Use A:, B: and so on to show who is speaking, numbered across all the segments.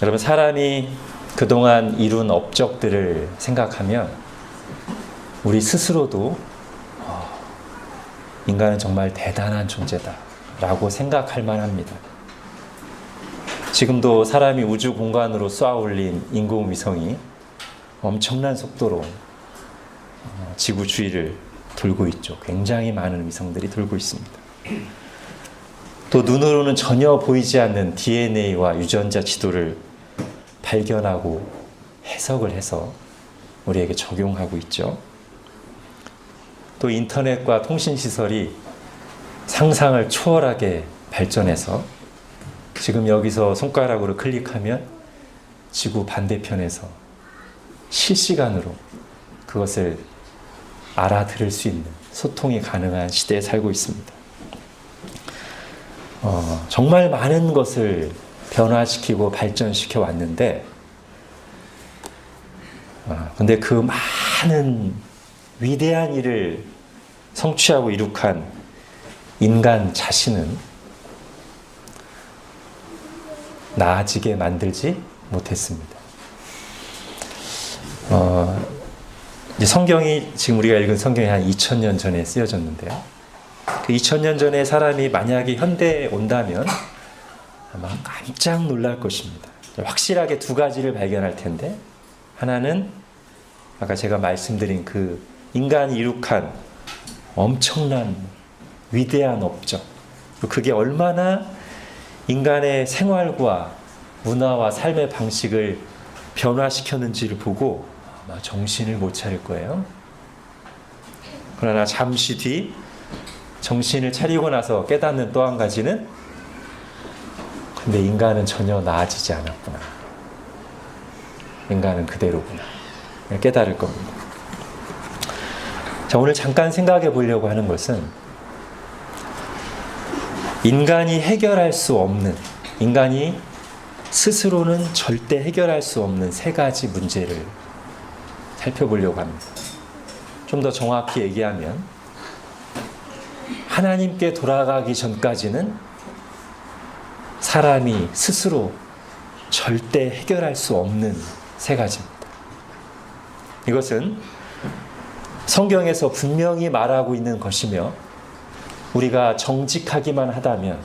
A: 여러분, 사람이 그동안 이룬 업적들을 생각하면 우리 스스로도 인간은 정말 대단한 존재다 라고 생각할 만합니다. 지금도 사람이 우주 공간으로 쏘아 올린 인공위성이 엄청난 속도로 지구 주위를 돌고 있죠. 굉장히 많은 위성들이 돌고 있습니다. 또 눈으로는 전혀 보이지 않는 DNA와 유전자 지도를 발견하고 해석을 해서 우리에게 적용하고 있죠. 또 인터넷과 통신시설이 상상을 초월하게 발전해서 지금 여기서 손가락으로 클릭하면 지구 반대편에서 실시간으로 그것을 알아들을 수 있는 소통이 가능한 시대에 살고 있습니다. 정말 많은 것을 변화시키고 발전시켜 왔는데, 근데 그 많은 위대한 일을 성취하고 이룩한 인간 자신은 나아지게 만들지 못했습니다. 이제 성경이, 지금 우리가 읽은 성경이 한 2000년 전에 쓰여졌는데요. 그 2000년 전에 사람이 만약에 현대에 온다면 아마 깜짝 놀랄 것입니다. 확실하게 두 가지를 발견할 텐데, 하나는 아까 제가 말씀드린 그 인간이 이룩한 엄청난 위대한 업적, 그게 얼마나 인간의 생활과 문화와 삶의 방식을 변화시켰는지를 보고 아마 정신을 못 차릴 거예요. 그러나 잠시 뒤 정신을 차리고 나서 깨닫는 또 한 가지는, 근데 인간은 전혀 나아지지 않았구나. 인간은 그대로구나. 깨달을 겁니다. 자, 오늘 잠깐 생각해 보려고 하는 것은 인간이 해결할 수 없는, 인간이 스스로는 절대 해결할 수 없는 세 가지 문제를 살펴보려고 합니다. 좀 더 정확히 얘기하면 하나님께 돌아가기 전까지는 사람이 스스로 절대 해결할 수 없는 세 가지입니다. 이것은 성경에서 분명히 말하고 있는 것이며, 우리가 정직하기만 하다면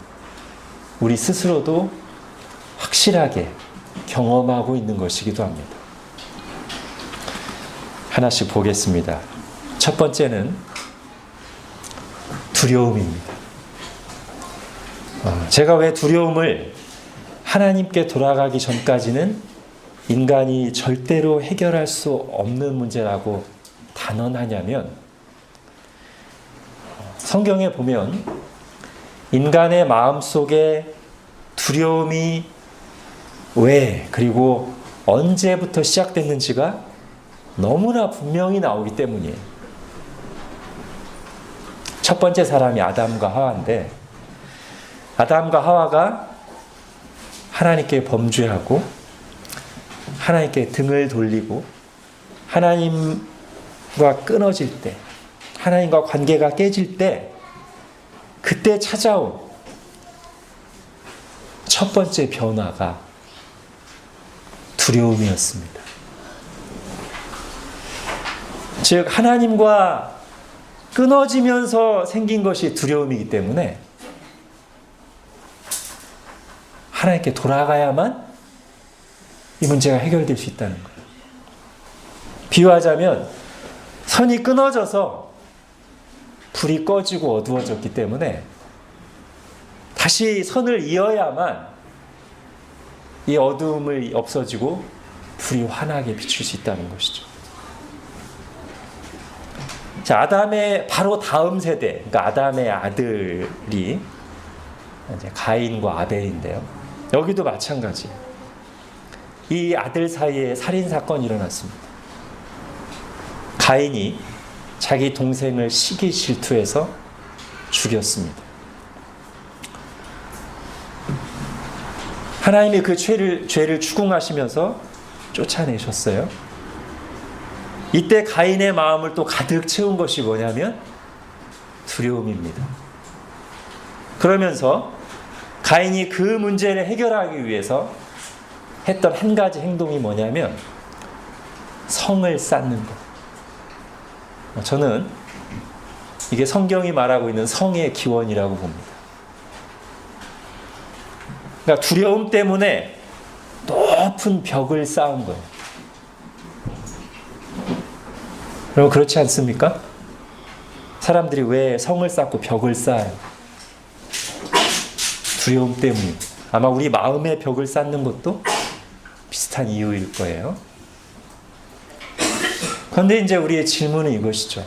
A: 우리 스스로도 확실하게 경험하고 있는 것이기도 합니다. 하나씩 보겠습니다. 첫 번째는 두려움입니다. 제가 왜 두려움을 하나님께 돌아가기 전까지는 인간이 절대로 해결할 수 없는 문제라고 단언하냐면, 성경에 보면 인간의 마음속에 두려움이 왜, 그리고 언제부터 시작됐는지가 너무나 분명히 나오기 때문이에요. 첫 번째 사람이 아담과 하와인데, 아담과 하와가 하나님께 범죄하고 하나님께 등을 돌리고 하나님과 끊어질 때, 하나님과 관계가 깨질 때, 그때 찾아온 첫 번째 변화가 두려움이었습니다. 즉, 하나님과 끊어지면서 생긴 것이 두려움이기 때문에 하나님께 돌아가야만 이 문제가 해결될 수 있다는 거예요. 비유하자면 선이 끊어져서 불이 꺼지고 어두워졌기 때문에 다시 선을 이어야만 이 어두움을 없어지고 불이 환하게 비출 수 있다는 것이죠. 자, 아담의 바로 다음 세대, 그러니까 아담의 아들이 이제 가인과 아벨인데요. 여기도 마찬가지예요. 이 아들 사이에 살인 사건이 일어났습니다. 가인이 자기 동생을 시기 질투해서 죽였습니다. 하나님이 그 죄를 추궁하시면서 쫓아내셨어요. 이때 가인의 마음을 또 가득 채운 것이 뭐냐면 두려움입니다. 그러면서 가인이 그 문제를 해결하기 위해서 했던 한 가지 행동이 뭐냐면 성을 쌓는 것. 저는 이게 성경이 말하고 있는 성의 기원이라고 봅니다. 그러니까 두려움 때문에 높은 벽을 쌓은 거예요. 여러분 그렇지 않습니까? 사람들이 왜 성을 쌓고 벽을 쌓아요? 두려움 때문에. 아마 우리 마음의 벽을 쌓는 것도 비슷한 이유일 거예요. 그런데 이제 우리의 질문은 이것이죠.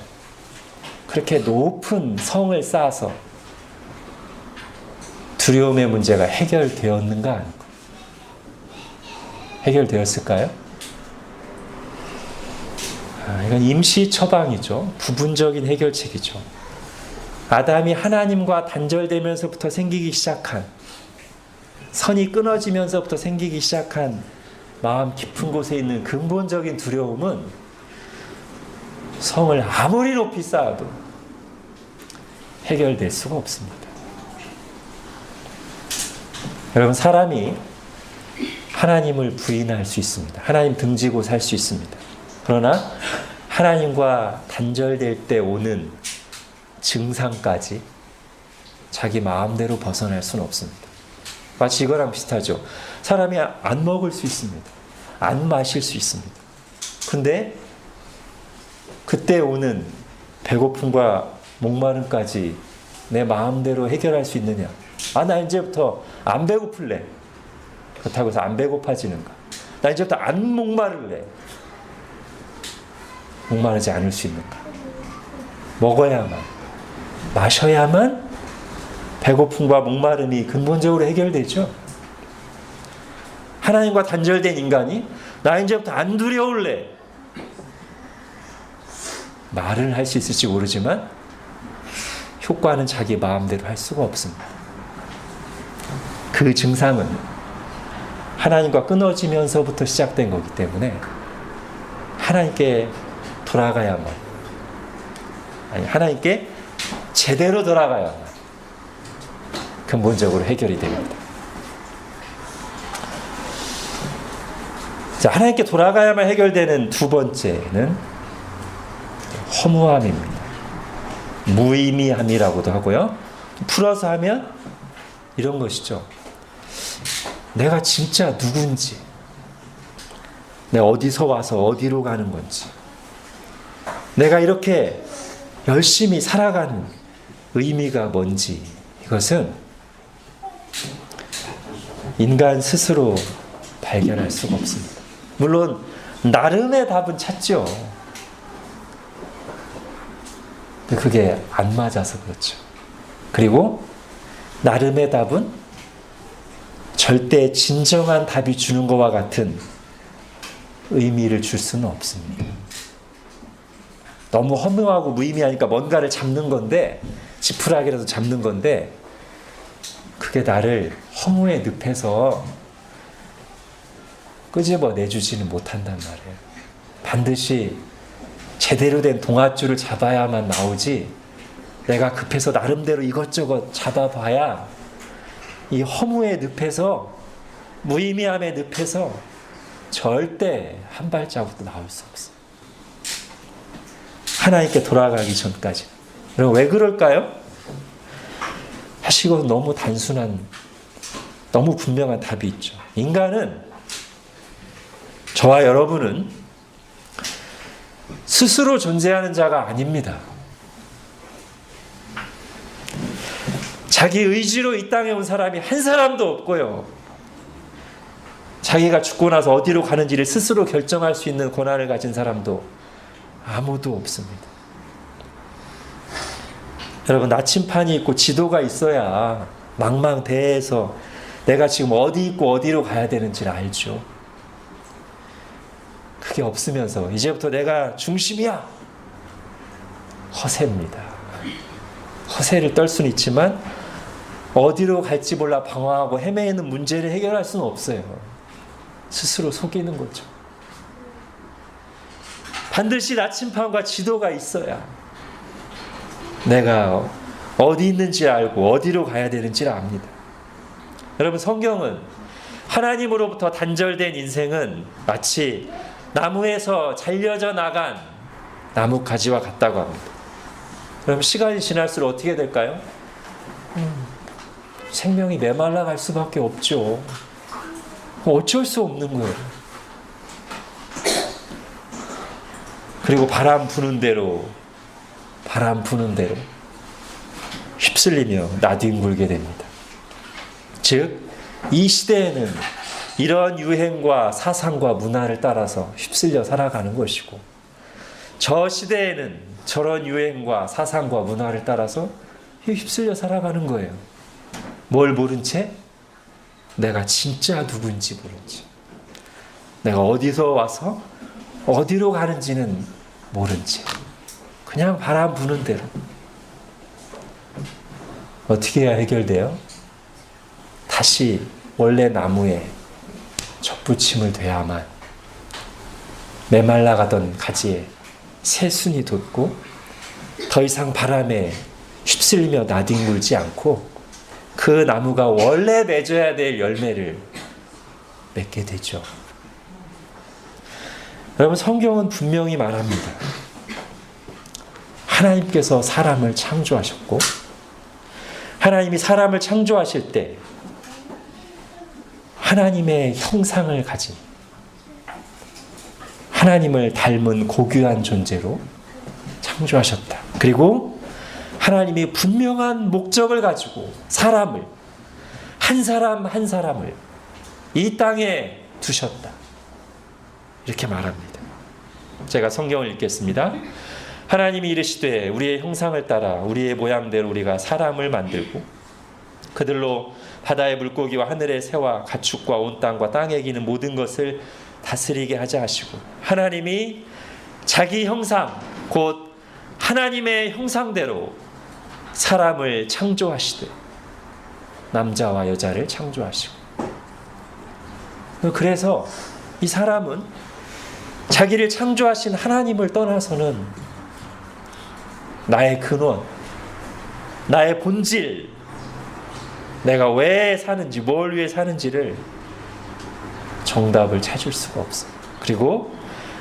A: 그렇게 높은 성을 쌓아서 두려움의 문제가 해결되었는가 하는 거. 해결되었을까요? 이건 임시 처방이죠. 부분적인 해결책이죠. 아담이 하나님과 단절되면서부터 생기기 시작한, 선이 끊어지면서부터 생기기 시작한 마음 깊은 곳에 있는 근본적인 두려움은 성을 아무리 높이 쌓아도 해결될 수가 없습니다. 여러분, 사람이 하나님을 부인할 수 있습니다. 하나님 등지고 살 수 있습니다. 그러나 하나님과 단절될 때 오는 증상까지 자기 마음대로 벗어날 수는 없습니다. 마치 이거랑 비슷하죠. 사람이 안 먹을 수 있습니다. 안 마실 수 있습니다. 근데 그때 오는 배고픔과 목마름까지 내 마음대로 해결할 수 있느냐? 나 이제부터 안 배고플래. 그렇다고 해서 안 배고파지는가? 나 이제부터 안 목마를래. 목마르지 않을 수 있는가? 먹어야만, 마셔야만 배고픔과 목마름이 근본적으로 해결되죠. 하나님과 단절된 인간이 나 이제부터 안 두려울래. 말을 할 수 있을지 모르지만 효과는 자기 마음대로 할 수가 없습니다. 그 증상은 하나님과 끊어지면서부터 시작된 거기 때문에 하나님께 돌아가야만, 하나님께 제대로 돌아가야만 근본적으로 해결이 됩니다. 자, 하나님께 돌아가야만 해결되는 두 번째는 허무함입니다. 무의미함이라고도 하고요. 풀어서 하면 이런 것이죠. 내가 진짜 누군지, 내가 어디서 와서 어디로 가는 건지, 내가 이렇게 열심히 살아가는 의미가 뭔지, 이것은 인간 스스로 발견할 수가 없습니다. 물론 나름의 답은 찾죠. 근데 그게 안 맞아서 그렇죠. 그리고 나름의 답은 절대 진정한 답이 주는 것과 같은 의미를 줄 수는 없습니다. 너무 허무하고 무의미하니까 뭔가를 잡는 건데, 지푸라기라도 잡는 건데, 그게 나를 허무의 늪에서 끄집어 내주지는 못한단 말이에요. 반드시 제대로 된 동아줄을 잡아야만 나오지, 내가 급해서 나름대로 이것저것 잡아봐야 이 허무의 늪에서, 무의미함의 늪에서 절대 한 발자국도 나올 수 없어요. 하나님께 돌아가기 전까지. 여러분, 왜 그럴까요? 사실 이건 너무 단순한, 너무 분명한 답이 있죠. 인간은, 저와 여러분은 스스로 존재하는 자가 아닙니다. 자기 의지로 이 땅에 온 사람이 한 사람도 없고요. 자기가 죽고 나서 어디로 가는지를 스스로 결정할 수 있는 권한을 가진 사람도 아무도 없습니다. 여러분, 나침판이 있고 지도가 있어야 망망대해에서 내가 지금 어디 있고 어디로 가야 되는지를 알죠. 그게 없으면서 이제부터 내가 중심이야. 허세입니다. 허세를 떨 수는 있지만 어디로 갈지 몰라 방황하고 헤매는 문제를 해결할 수는 없어요. 스스로 속이는 거죠. 반드시 나침판과 지도가 있어야 내가 어디 있는지 알고 어디로 가야 되는지를 압니다. 여러분, 성경은 하나님으로부터 단절된 인생은 마치 나무에서 잘려져 나간 나뭇가지와 같다고 합니다. 그럼 시간이 지날수록 어떻게 될까요? 생명이 메말라 갈 수밖에 없죠. 어쩔 수 없는 거예요. 그리고 바람 부는 대로 휩쓸리며 나뒹굴게 됩니다. 즉, 이 시대에는 이런 유행과 사상과 문화를 따라서 휩쓸려 살아가는 것이고, 저 시대에는 저런 유행과 사상과 문화를 따라서 휩쓸려 살아가는 거예요. 뭘 모른 채? 내가 진짜 누군지 모른 채. 내가 어디서 와서 어디로 가는지는 모른 채. 그냥 바람 부는 대로. 어떻게 해야 해결돼요? 다시 원래 나무에 접붙임을 돼야만 메말라가던 가지에 새순이 돋고 더 이상 바람에 휩쓸리며 나뒹굴지 않고 그 나무가 원래 맺어야 될 열매를 맺게 되죠. 여러분, 성경은 분명히 말합니다. 하나님께서 사람을 창조하셨고, 하나님이 사람을 창조하실 때 하나님의 형상을 가진, 하나님을 닮은 고귀한 존재로 창조하셨다. 그리고 하나님이 분명한 목적을 가지고 사람을, 한 사람 한 사람을 이 땅에 두셨다. 이렇게 말합니다. 제가 성경을 읽겠습니다. 하나님이 이르시되 우리의 형상을 따라 우리의 모양대로 우리가 사람을 만들고 그들로 바다의 물고기와 하늘의 새와 가축과 온 땅과 땅에 기는 모든 것을 다스리게 하자 하시고, 하나님이 자기 형상 곧 하나님의 형상대로 사람을 창조하시되 남자와 여자를 창조하시고, 그래서 이 사람은 자기를 창조하신 하나님을 떠나서는 나의 근원, 나의 본질, 내가 왜 사는지, 뭘 위해 사는지를 정답을 찾을 수가 없어요. 그리고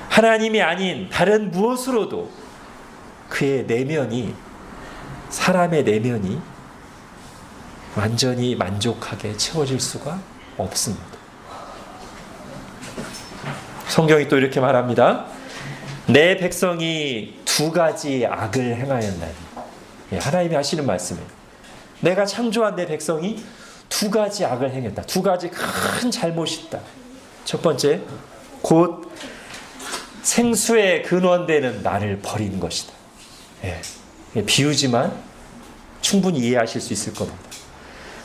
A: 하나님이 아닌 다른 무엇으로도 그의 내면이, 사람의 내면이 완전히 만족하게 채워질 수가 없습니다. 성경이 또 이렇게 말합니다. 내 백성이 두 가지 악을 행하였나니. 하나님이 하시는 말씀이에요. 내가 창조한 내 백성이 두 가지 악을 행했다. 두 가지 큰 잘못이 있다. 첫 번째, 곧 생수의 근원되는 나를 버린 것이다. 비유지만 충분히 이해하실 수 있을 겁니다.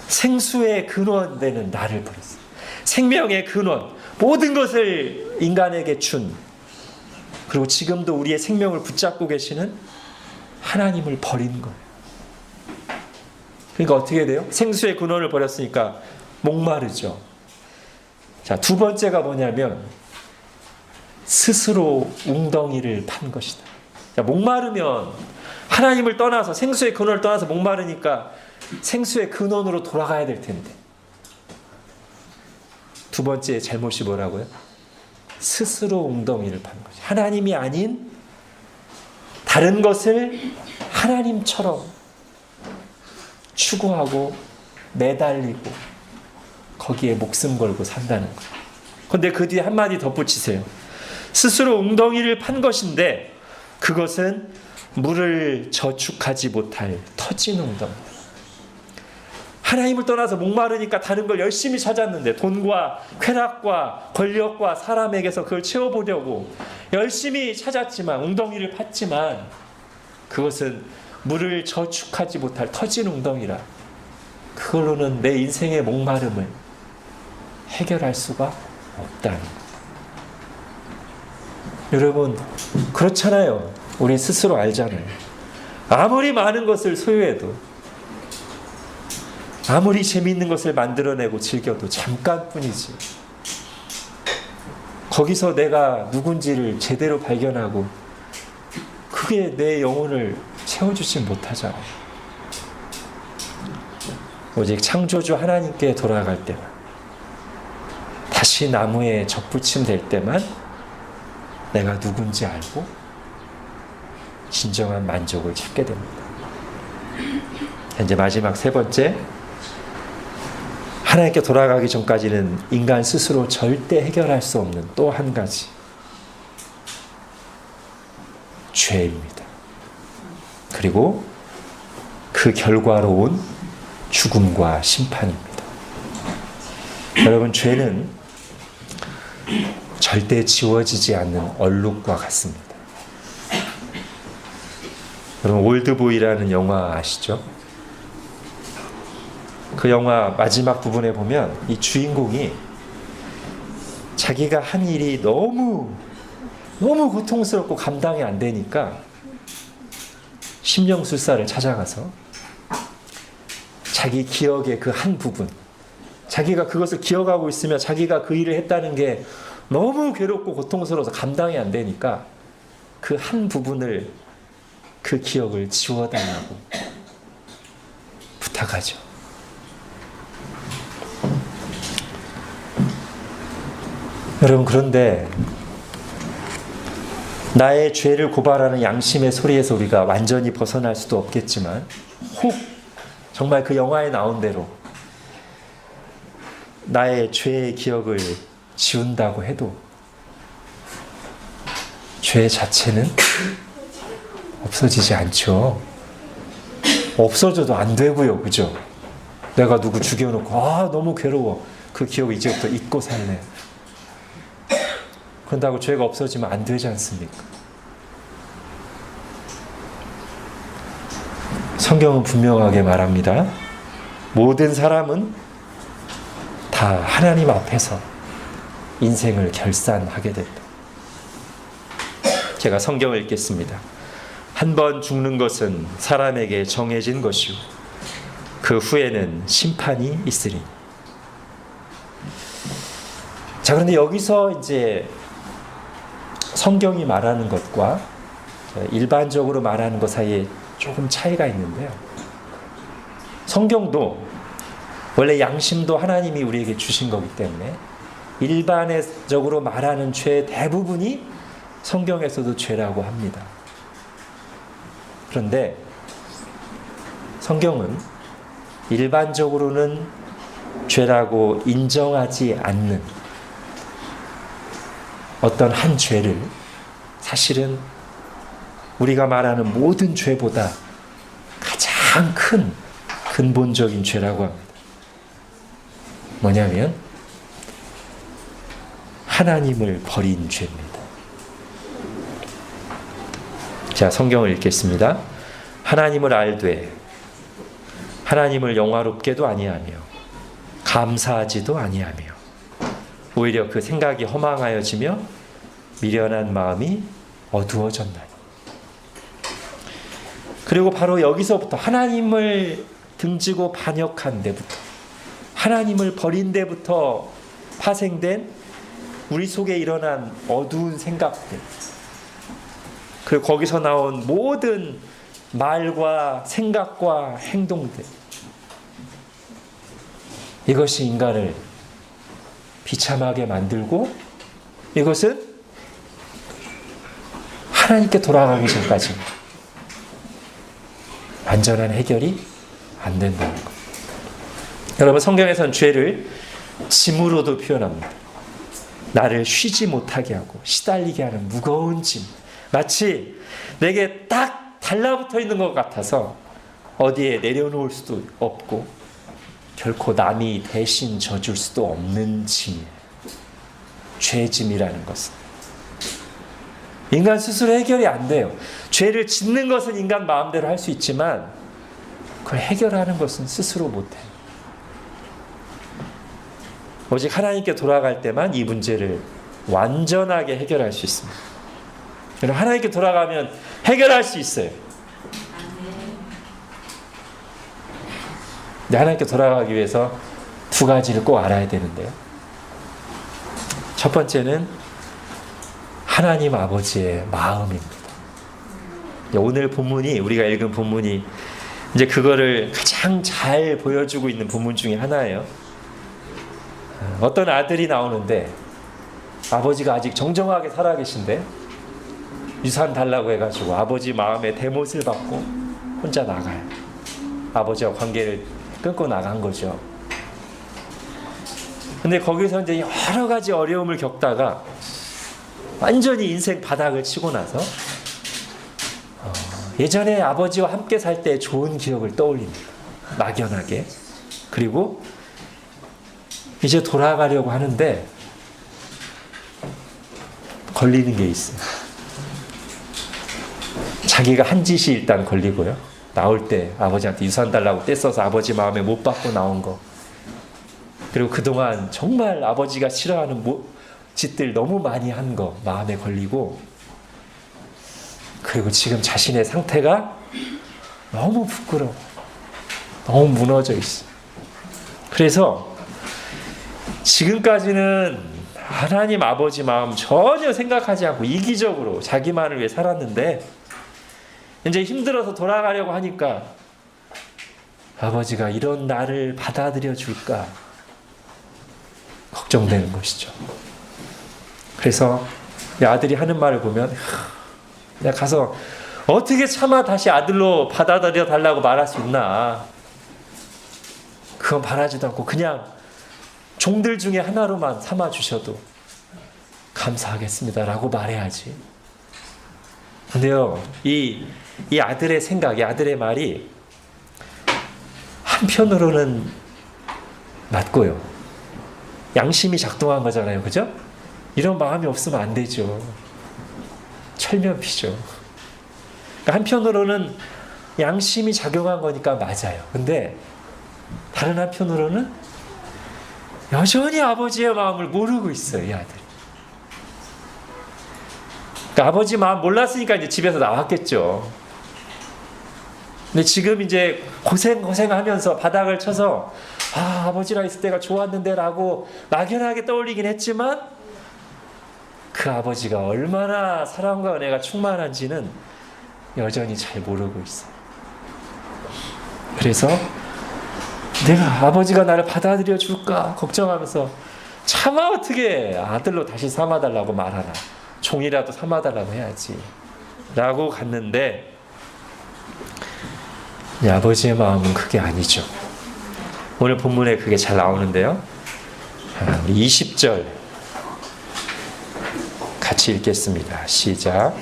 A: 생수의 근원되는 나를 버렸어요. 생명의 근원, 모든 것을 인간에게 준, 그리고 지금도 우리의 생명을 붙잡고 계시는 하나님을 버린 거예요. 그러니까 어떻게 돼요? 생수의 근원을 버렸으니까 목마르죠. 자, 두 번째가 뭐냐면 스스로 웅덩이를 판 것이다. 자, 목마르면 하나님을 떠나서, 생수의 근원을 떠나서 목마르니까 생수의 근원으로 돌아가야 될 텐데, 두 번째 잘못이 뭐라고요? 스스로 웅덩이를 판 거죠. 하나님이 아닌 다른 것을 하나님처럼 추구하고 매달리고 거기에 목숨 걸고 산다는 거예요. 그런데 그 뒤에 한마디 덧붙이세요. 스스로 웅덩이를 판 것인데 그것은 물을 저축하지 못할 터진 웅덩이다. 하나님을 떠나서 목마르니까 다른 걸 열심히 찾았는데, 돈과 쾌락과 권력과 사람에게서 그걸 채워보려고 열심히 찾았지만, 웅덩이를 팠지만 그것은 물을 저축하지 못할 터진 웅덩이라 그걸로는 내 인생의 목마름을 해결할 수가 없다는 거예요. 여러분, 그렇잖아요. 우리 스스로 알잖아요. 아무리 많은 것을 소유해도, 아무리 재미있는 것을 만들어내고 즐겨도 잠깐뿐이지. 거기서 내가 누군지를 제대로 발견하고 그게 내 영혼을 채워주지 못하잖아요. 오직 창조주 하나님께 돌아갈 때만, 다시 나무에 접붙임 될 때만 내가 누군지 알고 진정한 만족을 찾게 됩니다. 이제 마지막 세 번째, 하나님께 돌아가기 전까지는 인간 스스로 절대 해결할 수 없는 또 한 가지, 죄입니다. 그리고 그 결과로 온 죽음과 심판입니다. 여러분, 죄는 절대 지워지지 않는 얼룩과 같습니다. 여러분, 올드보이라는 영화 아시죠? 그 영화 마지막 부분에 보면 이 주인공이 자기가 한 일이 너무 고통스럽고 감당이 안 되니까 심령술사를 찾아가서 자기 기억의 그 한 부분, 자기가 그것을 기억하고 있으면 자기가 그 일을 했다는 게 너무 괴롭고 고통스러워서 감당이 안 되니까 그 한 부분을, 그 기억을 지워달라고 부탁하죠. 여러분, 그런데 나의 죄를 고발하는 양심의 소리에서 우리가 완전히 벗어날 수도 없겠지만, 혹 정말 그 영화에 나온 대로 나의 죄의 기억을 지운다고 해도 죄 자체는 없어지지 않죠. 없어져도 안 되고요. 그죠? 내가 누구 죽여놓고 너무 괴로워, 그 기억을 이제부터 잊고 살래. 그런다고 죄가 없어지면 안 되지 않습니까? 성경은 분명하게 말합니다. 모든 사람은 다 하나님 앞에서 인생을 결산하게 된다. 제가 성경을 읽겠습니다. 한 번 죽는 것은 사람에게 정해진 것이요 그 후에는 심판이 있으리. 자, 그런데 여기서 이제 성경이 말하는 것과 일반적으로 말하는 것 사이에 조금 차이가 있는데요. 성경도 원래 양심도 하나님이 우리에게 주신 거기 때문에 일반적으로 말하는 죄의 대부분이 성경에서도 죄라고 합니다. 그런데 성경은 일반적으로는 죄라고 인정하지 않는 어떤 한 죄를 사실은 우리가 말하는 모든 죄보다 가장 큰 근본적인 죄라고 합니다. 뭐냐면 하나님을 버린 죄입니다. 자, 성경을 읽겠습니다. 하나님을 알되 하나님을 영화롭게도 아니하며 감사하지도 아니하며 오히려 그 생각이 허망하여지며 미련한 마음이 어두워졌나니. 그리고 바로 여기서부터 하나님을 등지고 반역한 데부터, 하나님을 버린 데부터 파생된 우리 속에 일어난 어두운 생각들, 그리고 거기서 나온 모든 말과 생각과 행동들, 이것이 인간을 비참하게 만들고 이것은 하나님께 돌아가기 전까지 완전한 해결이 안 된다는 것. 여러분, 성경에서는 죄를 짐으로도 표현합니다. 나를 쉬지 못하게 하고 시달리게 하는 무거운 짐, 마치 내게 딱 달라붙어 있는 것 같아서 어디에 내려놓을 수도 없고 결코 남이 대신 져줄 수도 없는 짐이에요. 죄짐이라는 것은 인간 스스로 해결이 안 돼요. 죄를 짓는 것은 인간 마음대로 할 수 있지만 그걸 해결하는 것은 스스로 못해요. 오직 하나님께 돌아갈 때만 이 문제를 완전하게 해결할 수 있습니다. 하나님께 돌아가면 해결할 수 있어요. 근데 하나님께 돌아가기 위해서 두 가지를 꼭 알아야 되는데요. 첫 번째는 하나님 아버지의 마음입니다. 오늘 본문이, 우리가 읽은 본문이 이제 그거를 가장 잘 보여주고 있는 본문 중에 하나예요. 어떤 아들이 나오는데 아버지가 아직 정정하게 살아계신데 유산 달라고 해가지고 아버지 마음에 대못을 받고 혼자 나가요. 아버지와 관계를 끊고 나간 거죠. 근데 거기서 이제 여러 가지 어려움을 겪다가 완전히 인생 바닥을 치고 나서 예전에 아버지와 함께 살 때 좋은 기억을 떠올립니다. 막연하게. 그리고 이제 돌아가려고 하는데 걸리는 게 있어요. 자기가 한 짓이 일단 걸리고요. 나올 때 아버지한테 유산 달라고 떼써서 아버지 마음에 못 받고 나온 거. 그리고 그동안 정말 아버지가 싫어하는 짓들 너무 많이 한 거 마음에 걸리고, 그리고 지금 자신의 상태가 너무 부끄러워. 너무 무너져 있어. 그래서 지금까지는 하나님 아버지 마음 전혀 생각하지 않고 이기적으로 자기만을 위해 살았는데 이제 힘들어서 돌아가려고 하니까 아버지가 이런 나를 받아들여 줄까 걱정되는 것이죠. 그래서 이 아들이 하는 말을 보면 내가 가서 어떻게 차마 다시 아들로 받아들여 달라고 말할 수 있나. 그건 바라지도 않고 그냥 종들 중에 하나로만 삼아 주셔도 감사하겠습니다라고 말해야지. 근데요, 이 아들의 생각, 이 아들의 말이 한편으로는 맞고요. 양심이 작동한 거잖아요. 그죠? 이런 마음이 없으면 안 되죠. 철면피죠. 그러니까 한편으로는 양심이 작용한 거니까 맞아요. 근데 다른 한편으로는 여전히 아버지의 마음을 모르고 있어요. 이 아들이. 그러니까 아버지 마음 몰랐으니까 이제 집에서 나왔겠죠. 근데 지금 이제 고생하면서 바닥을 쳐서 아버지랑 있을 때가 좋았는데 라고 막연하게 떠올리긴 했지만 그 아버지가 얼마나 사랑과 은혜가 충만한지는 여전히 잘 모르고 있어요. 그래서 내가 아버지가 나를 받아들여 줄까 걱정하면서 차마 어떻게 아들로 다시 삼아달라고 말하나, 종이라도 삼아달라고 해야지 라고 갔는데 아버지의 마음은 그게 아니죠. 오늘 본문에 그게 잘 나오는데요. 우리 20절 같이 읽겠습니다. 시작.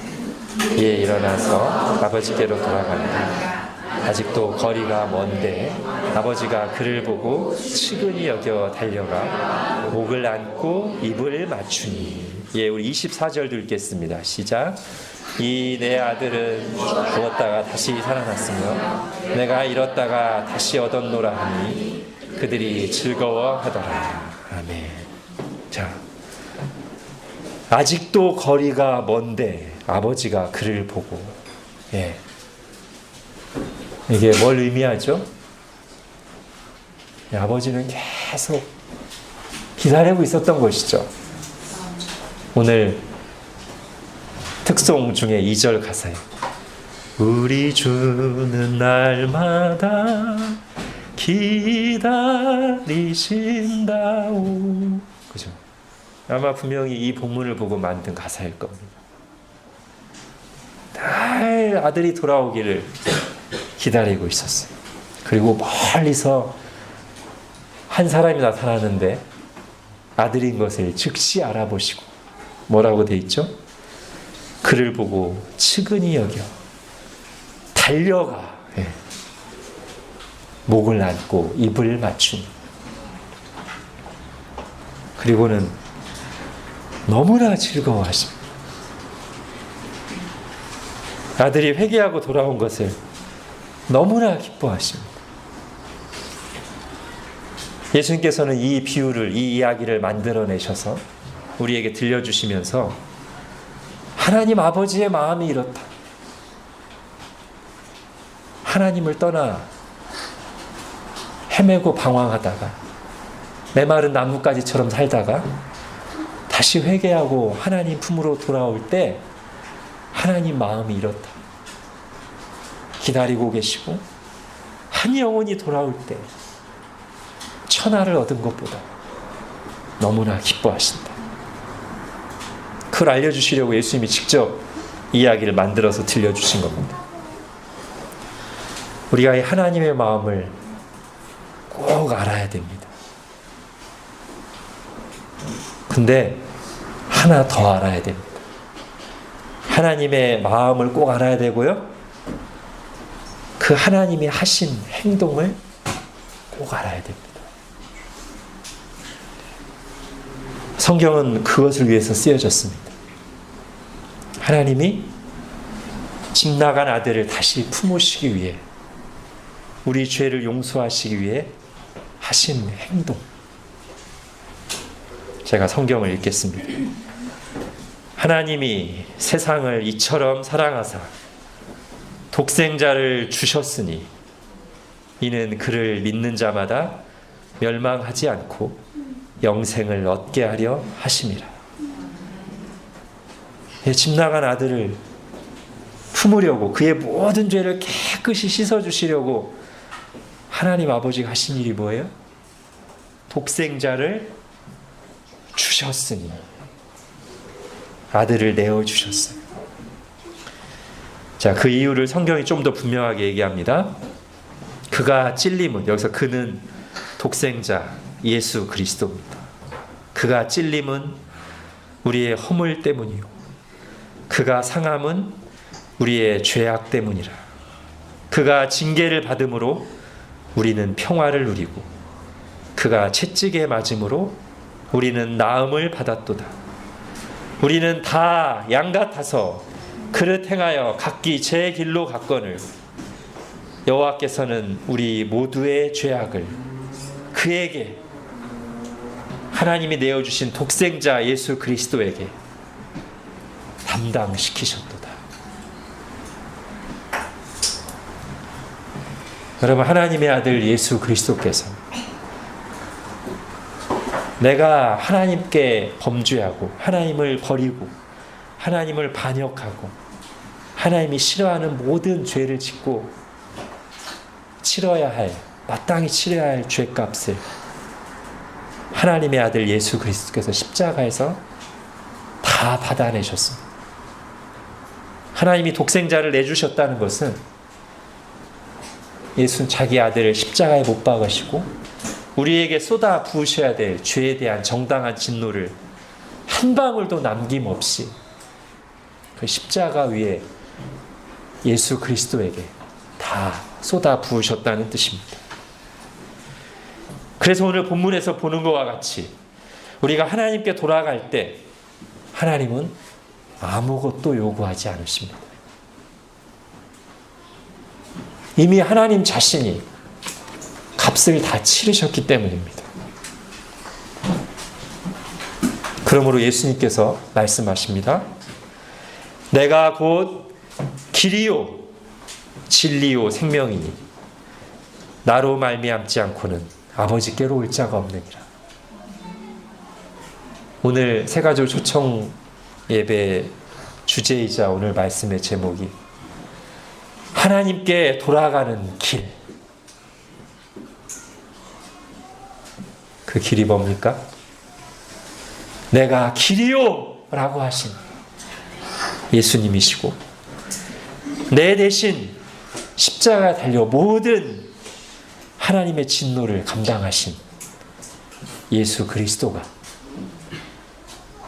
A: 이에 일어나서 아버지께로 돌아간다. 아직도 거리가 먼데 아버지가 그를 보고 측은히 여겨 달려가 목을 안고 입을 맞추니. 예, 우리 24절도 읽겠습니다. 시작. 이 내 아들은 죽었다가 다시 살아났으며 내가 잃었다가 다시 얻었노라 하니 그들이 즐거워하더라. 아멘. 자, 아직도 거리가 먼데 아버지가 그를 보고, 예, 이게 뭘 의미하죠? 아버지는 계속 기다리고 있었던 것이죠. 오늘 특송 중에 2절 가사에 우리 주는 날마다 기다리신다오. 그죠? 아마 분명히 이 본문을 보고 만든 가사일 겁니다. 늘 아들이 돌아오기를 기다리고 있었어요. 그리고 멀리서 한 사람이 나타나는데 아들인 것을 즉시 알아보시고 뭐라고 돼 있죠? 그를 보고 측은히 여겨 달려가, 예, 목을 안고 입을 맞추니. 그리고는 너무나 즐거워하십니다. 아들이 회개하고 돌아온 것을 너무나 기뻐하십니다. 예수님께서는 이 비유를, 이 이야기를 만들어내셔서 우리에게 들려주시면서 하나님 아버지의 마음이 이렇다. 하나님을 떠나 헤매고 방황하다가 메마른 나뭇가지처럼 살다가 다시 회개하고 하나님 품으로 돌아올 때 하나님 마음이 이렇다. 기다리고 계시고 한 영혼이 돌아올 때 천하를 얻은 것보다 너무나 기뻐하신다. 그걸 알려주시려고 예수님이 직접 이야기를 만들어서 들려주신 겁니다. 우리가 이 하나님의 마음을 꼭 알아야 됩니다. 근데 하나 더 알아야 됩니다. 하나님의 마음을 꼭 알아야 되고요. 그 하나님이 하신 행동을 꼭 알아야 됩니다. 성경은 그것을 위해서 쓰여졌습니다. 하나님이 집 나간 아들을 다시 품으시기 위해, 우리 죄를 용서하시기 위해 하신 행동. 제가 성경을 읽겠습니다. 하나님이 세상을 이처럼 사랑하사 독생자를 주셨으니 이는 그를 믿는 자마다 멸망하지 않고 영생을 얻게 하려 하심이라. 집 나간 아들을 품으려고, 그의 모든 죄를 깨끗이 씻어주시려고 하나님 아버지가 하신 일이 뭐예요? 독생자를 주셨으니, 아들을 내어주셨어요. 자, 그 이유를 성경이 좀 더 분명하게 얘기합니다. 그가 찔림은, 여기서 그는 독생자 예수 그리스도입니다. 그가 찔림은 우리의 허물 때문이요, 그가 상함은 우리의 죄악 때문이라. 그가 징계를 받음으로 우리는 평화를 누리고 그가 채찍에 맞음으로 우리는 나음을 받았도다. 우리는 다 양 같아서 그릇 행하여 각기 제 길로 갔거늘 여호와께서는 우리 모두의 죄악을 그에게, 하나님이 내어주신 독생자 예수 그리스도에게 담당시키셨도다. 여러분, 하나님의 아들 예수 그리스도께서 내가 하나님께 범죄하고 하나님을 버리고 하나님을 반역하고 하나님이 싫어하는 모든 죄를 짓고 치러야 할, 마땅히 치러야 할 죄값을 하나님의 아들 예수 그리스도께서 십자가에서 다 받아내셨습니다. 하나님이 독생자를 내주셨다는 것은 예수는 자기 아들을 십자가에 못 박으시고 우리에게 쏟아 부으셔야 될 죄에 대한 정당한 진노를 한 방울도 남김없이 그 십자가 위에 예수 그리스도에게 다 쏟아 부으셨다는 뜻입니다. 그래서 오늘 본문에서 보는 것과 같이 우리가 하나님께 돌아갈 때 하나님은 아무것도 요구하지 않으십니다. 이미 하나님 자신이 값을 다 치르셨기 때문입니다. 그러므로 예수님께서 말씀하십니다. 내가 곧 길이요 진리요 생명이니 나로 말미암지 않고는 아버지께로 올 자가 없느니라. 오늘 새가족 초청 예배 주제이자 오늘 말씀의 제목이 하나님께 돌아가는 길. 그 길이 뭡니까? 내가 길이요 라고 하신 예수님이시고 내 대신 십자가에 달려 모든 하나님의 진노를 감당하신 예수 그리스도가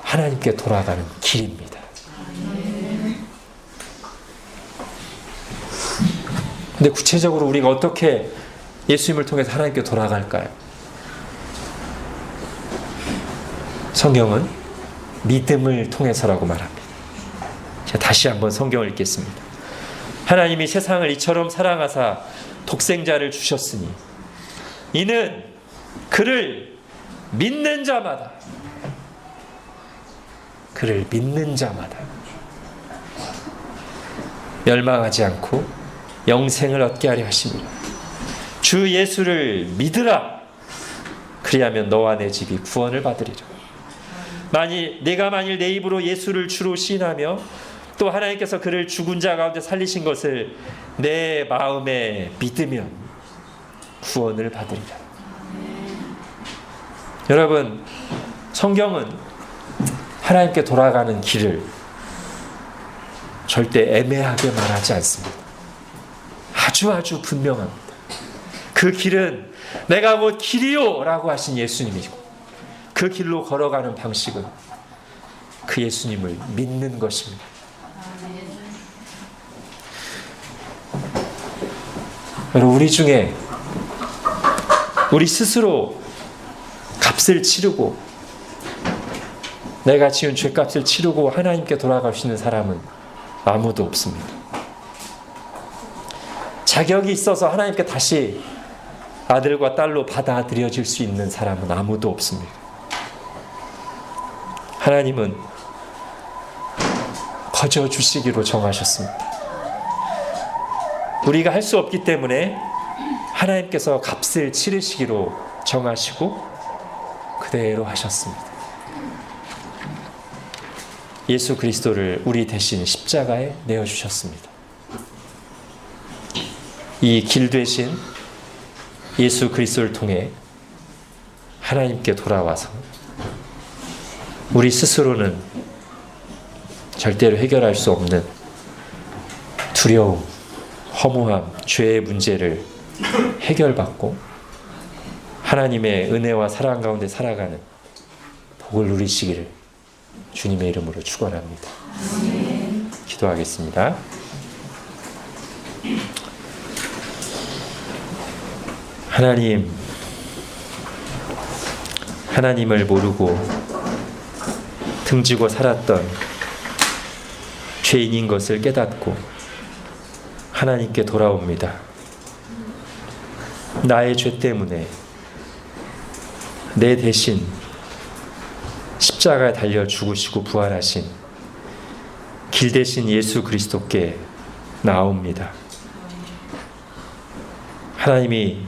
A: 하나님께 돌아가는 길입니다. 근데 구체적으로 우리가 어떻게 예수님을 통해서 하나님께 돌아갈까요? 성경은 믿음을 통해서라고 말합니다. 제가 다시 한번 성경을 읽겠습니다. 하나님이 세상을 이처럼 사랑하사 독생자를 주셨으니 이는 그를 믿는 자마다 멸망하지 않고 영생을 얻게 하려 하십니다. 주 예수를 믿으라. 그리하면 너와 내 집이 구원을 받으리라. 내가 만일 내 입으로 예수를 주로 시인하며 또 하나님께서 그를 죽은 자 가운데 살리신 것을 내 마음에 믿으면 구원을 받으리라. 여러분, 성경은 하나님께 돌아가는 길을 절대 애매하게 말하지 않습니다. 아주 분명합니다. 그 길은 내가 곧 길이요 라고 하신 예수님이고, 그 길로 걸어가는 방식은 그 예수님을 믿는 것입니다. 여러분, 우리 중에 우리 스스로 값을 치르고, 내가 지은 죄값을 치르고 하나님께 돌아갈 수 있는 사람은 아무도 없습니다. 자격이 있어서 하나님께 다시 아들과 딸로 받아들여질 수 있는 사람은 아무도 없습니다. 하나님은 거저 주시기로 정하셨습니다. 우리가 할 수 없기 때문에 하나님께서 값을 치르시기로 정하시고 그대로 하셨습니다. 예수 그리스도를 우리 대신 십자가에 내어주셨습니다. 이 길 대신 예수 그리스도를 통해 하나님께 돌아와서 우리 스스로는 절대로 해결할 수 없는 두려움, 허무함, 죄의 문제를 해결받고 하나님의 은혜와 사랑 가운데 살아가는 복을 누리시기를 주님의 이름으로 축원합니다. 기도하겠습니다. 하나님을 모르고 등지고 살았던 죄인인 것을 깨닫고 하나님께 돌아옵니다. 나의 죄 때문에 내 대신 십자가에 달려 죽으시고 부활하신 길 대신 예수 그리스도께 나옵니다. 하나님이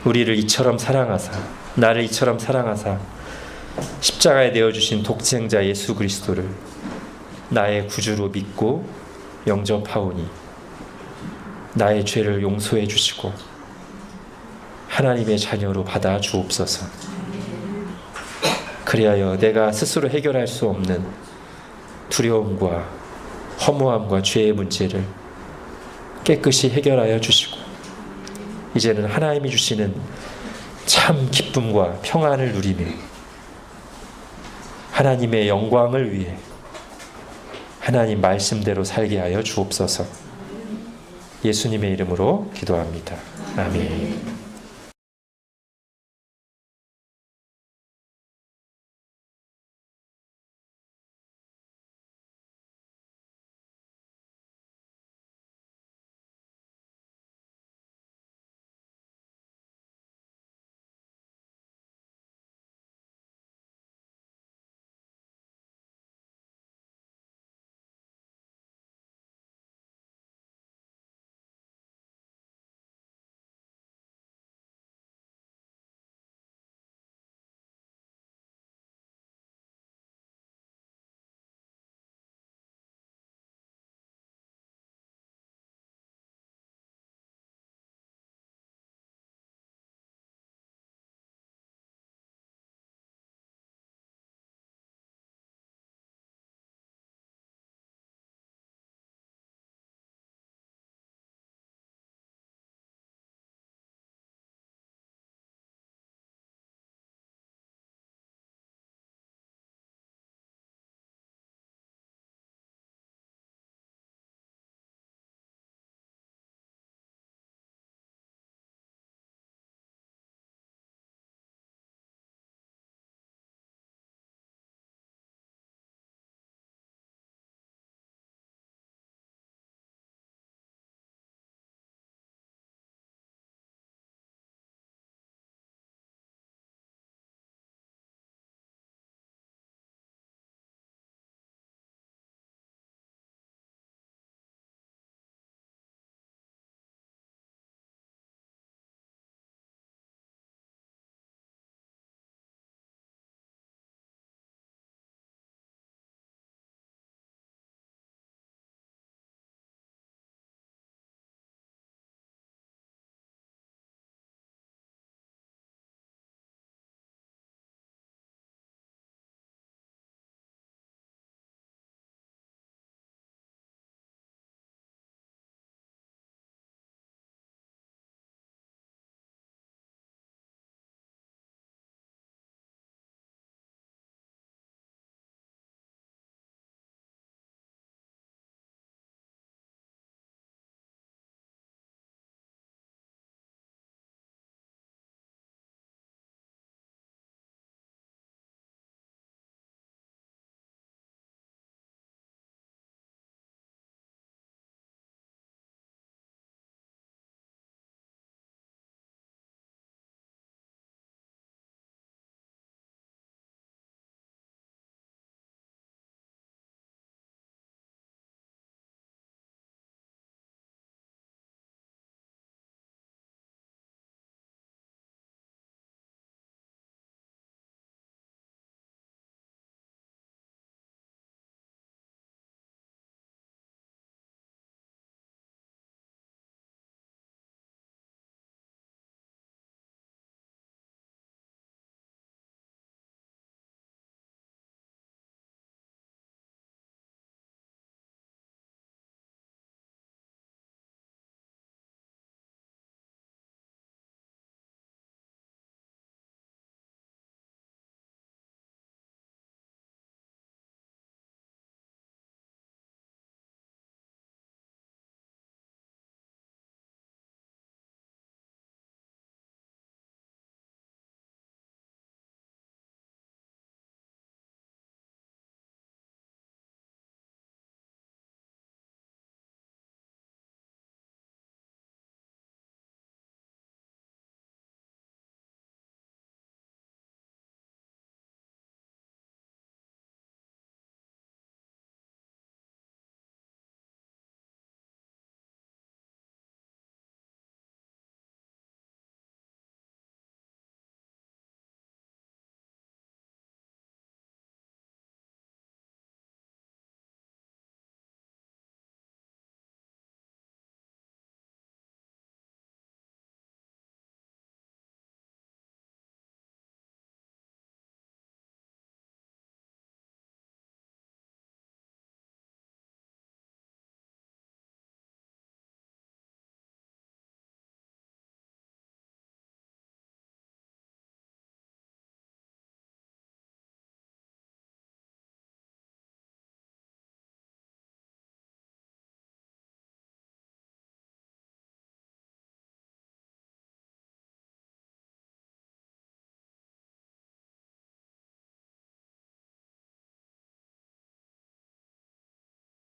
A: 우리를 이처럼 사랑하사, 나를 이처럼 사랑하사 십자가에 내어주신 독생자 예수 그리스도를 나의 구주로 믿고 영접하오니 나의 죄를 용서해 주시고 하나님의 자녀로 받아 주옵소서. 그리하여 내가 스스로 해결할 수 없는 두려움과 허무함과 죄의 문제를 깨끗이 해결하여 주시고 이제는 하나님이 주시는 참 기쁨과 평안을 누리며 하나님의 영광을 위해 하나님 말씀대로 살게 하여 주옵소서. 예수님의 이름으로 기도합니다. 아멘.